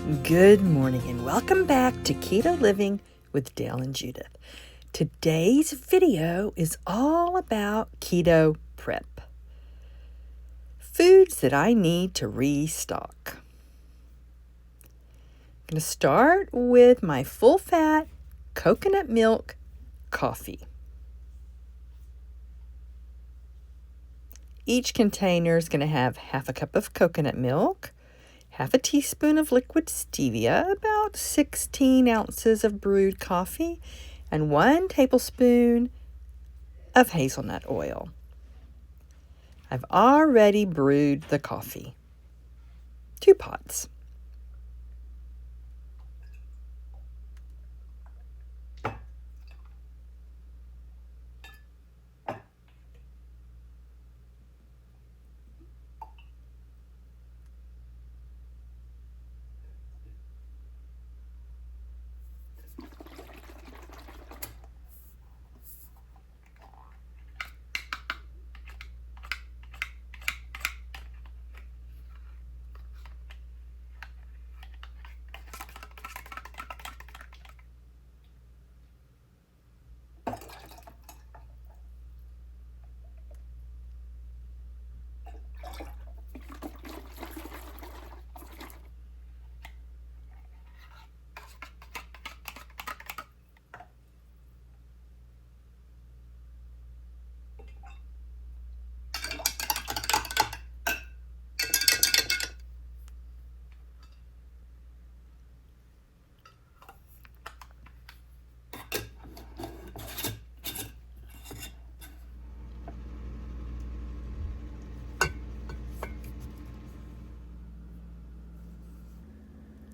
Good morning and welcome back to Keto Living with Dale and Judith. Today's video is all about keto prep. Foods that I need to restock. I'm going to start with my full-fat coconut milk coffee. Each container is going to have half a cup of coconut milk, half a teaspoon of liquid stevia, about 16 ounces of brewed coffee, and 1 tablespoon of hazelnut oil. I've already brewed the coffee. 2 pots.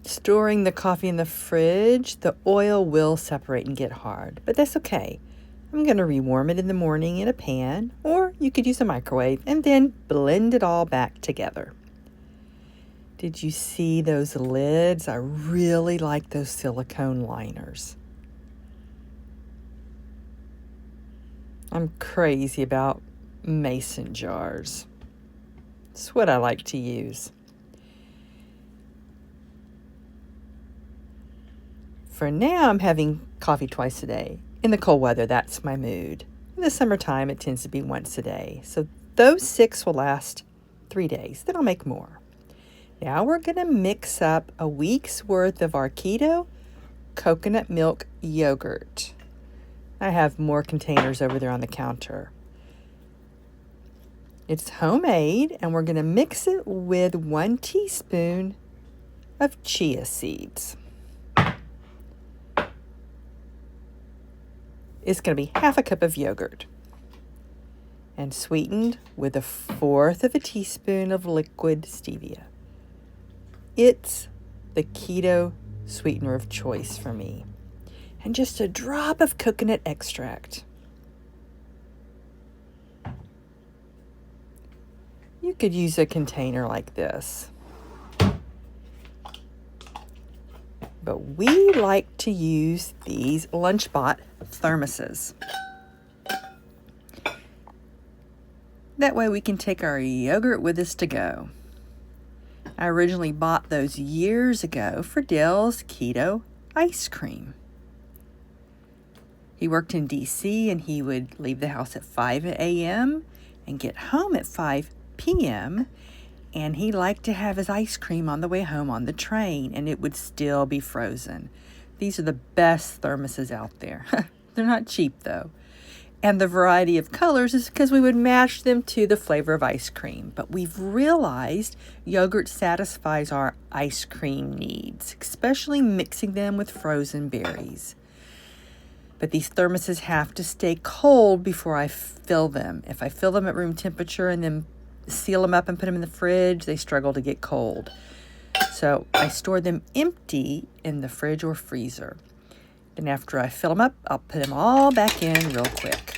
Storing the coffee in the fridge, the oil will separate and get hard, but that's okay. I'm going to rewarm it in the morning in a pan, or you could use a microwave, and then blend it all back together. Did you see those lids? I really like those silicone liners. I'm crazy about mason jars. It's what I like to use. For now, I'm having coffee twice a day. In the cold weather, that's my mood. In the summertime, it tends to be once a day. So those 6 will last 3 days. Then I'll make more. Now we're going to mix up a week's worth of our keto coconut milk yogurt. I have more containers over there on the counter. It's homemade, and we're going to mix it with 1 teaspoon of chia seeds. It's going to be half a cup of yogurt and sweetened with 1/4 of a teaspoon of liquid stevia. It's the keto sweetener of choice for me. And just a drop of coconut extract. You could use a container like this. But we like to use these LunchBot thermoses. That way we can take our yogurt with us to go. I originally bought those years ago for Dale's keto ice cream. He worked in DC, and he would leave the house at 5 a.m. and get home at 5 p.m., and he liked to have his ice cream on the way home on the train, and it would still be frozen. These are the best thermoses out there. They're not cheap, though. And the variety of colors is because we would match them to the flavor of ice cream. But we've realized yogurt satisfies our ice cream needs, especially mixing them with frozen berries. But these thermoses have to stay cold before I fill them. If I fill them at room temperature and then seal them up and put them in the fridge, they struggle to get cold. So I store them empty in the fridge or freezer. Then after I fill them up, I'll put them all back in real quick.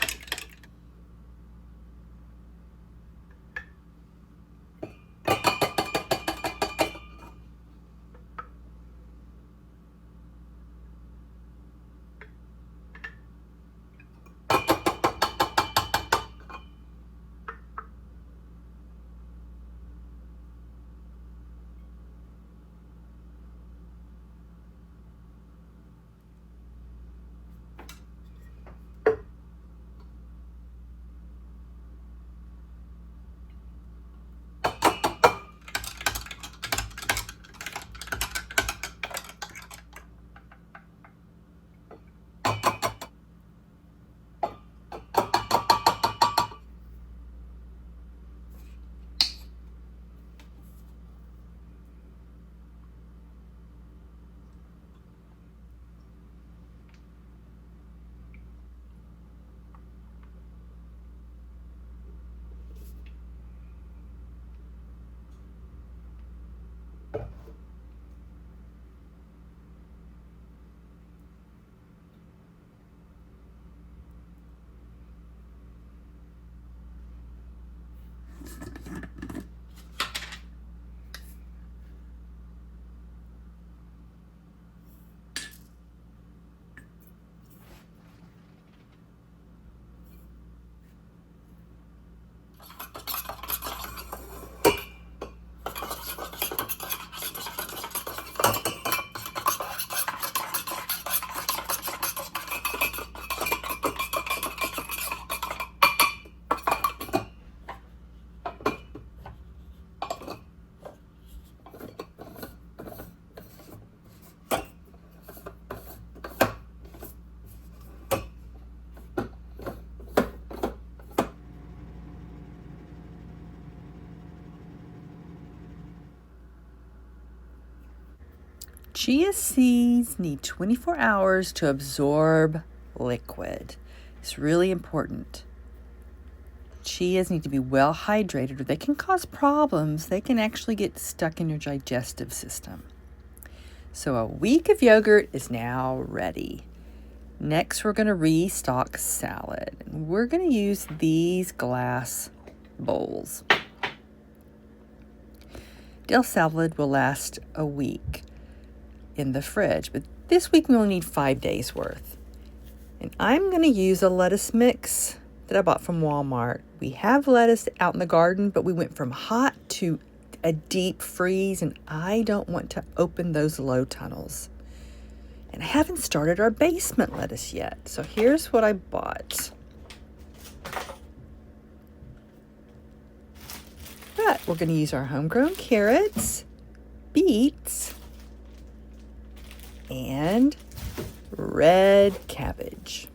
Chia seeds need 24 hours to absorb liquid. It's really important. Chias need to be well hydrated or they can cause problems. They can actually get stuck in your digestive system. So a week of yogurt is now ready. Next, we're going to restock salad. We're going to use these glass bowls. Dill salad will last a week in the fridge, but this week we only need 5 days worth. And I'm going to use a lettuce mix that I bought from Walmart. We have lettuce out in the garden, but we went from hot to a deep freeze, and I don't want to open those low tunnels. And I haven't started our basement lettuce yet. So here's what I bought. But we're going to use our homegrown carrots, beets, and red cabbage.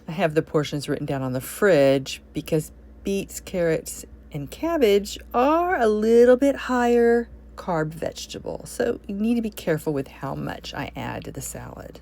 I have the portions written down on the fridge because beets, carrots, and cabbage are a little bit higher carb vegetable. So you need to be careful with how much I add to the salad.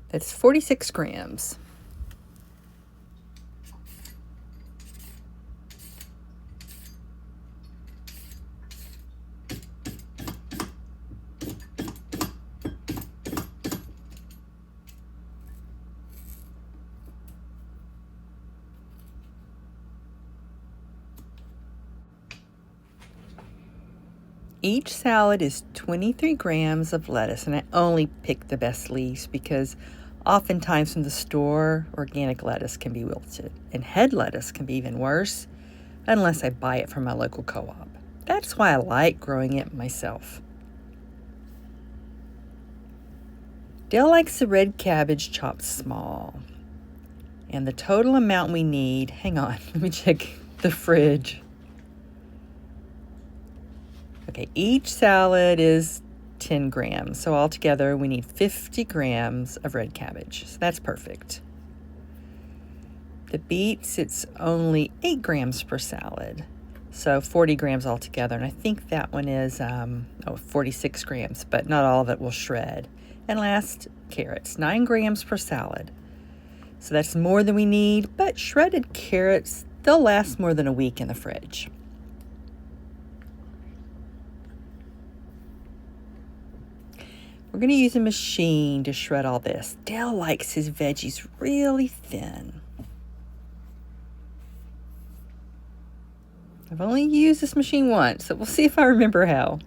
That's 46 grams. Each salad is 23 grams of lettuce, and I only pick the best leaves because oftentimes from the store, organic lettuce can be wilted, and head lettuce can be even worse unless I buy it from my local co-op. That's why I like growing it myself. Dale likes the red cabbage chopped small. And the total amount we need, hang on, let me check the fridge. Okay, each salad is 10 grams. So altogether, we need 50 grams of red cabbage. So that's perfect. The beets, it's only 8 grams per salad. So 40 grams altogether. And I think that one is 46 grams, but not all of it will shred. And last, carrots, 9 grams per salad. So that's more than we need, but shredded carrots, they'll last more than a week in the fridge. We're going to use a machine to shred all this. Dale likes his veggies really thin. I've only used this machine once, so we'll see if I remember how.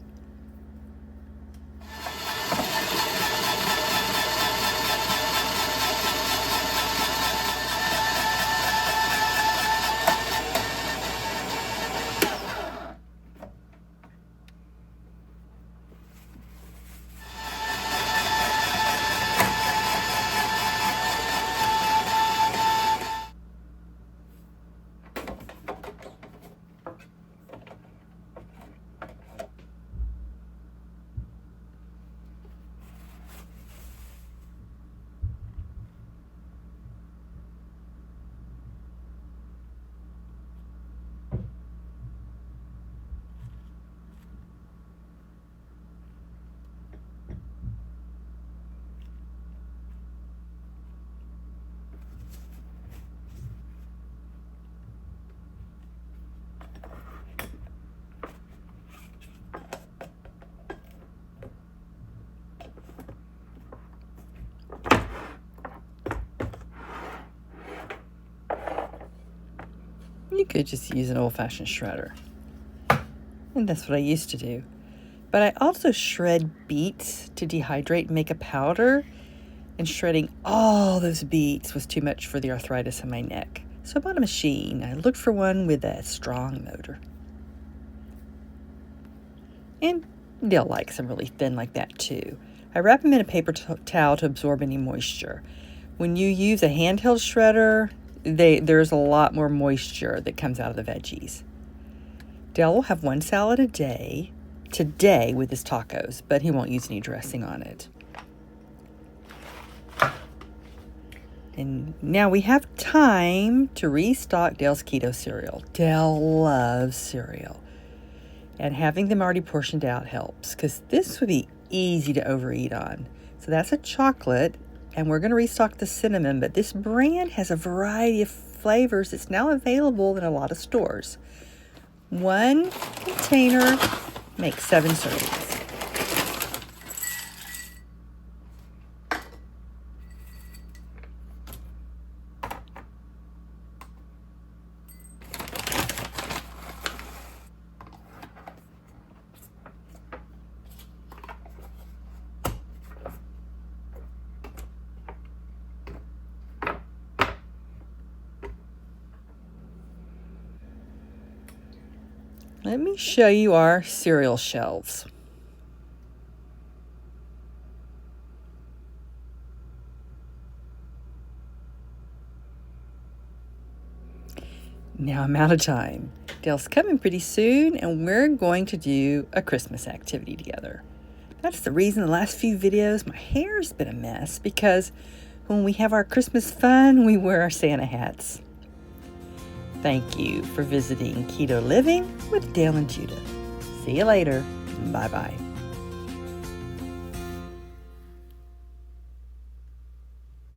could just use an old-fashioned shredder. And that's what I used to do. But I also shred beets to dehydrate and make a powder. And shredding all those beets was too much for the arthritis in my neck. So I bought a machine. I looked for one with a strong motor. And Dale likes them really thin like that too. I wrap them in a paper towel to absorb any moisture. When you use a handheld shredder, there's a lot more moisture that comes out of the veggies. Dale will have one salad a day today with his tacos, but he won't use any dressing on it. And now we have time to restock Dale's keto cereal. Dale loves cereal. And having them already portioned out helps, because this would be easy to overeat on. So that's a chocolate, and we're going to restock the cinnamon, but this brand has a variety of flavors. It's now available in a lot of stores. One container makes 7 servings. Let me show you our cereal shelves. Now I'm out of time. Dale's coming pretty soon, and we're going to do a Christmas activity together. That's the reason the last few videos my hair's been a mess, because when we have our Christmas fun, we wear our Santa hats. Thank you for visiting Keto Living with Dale and Judith. See you later. Bye-bye.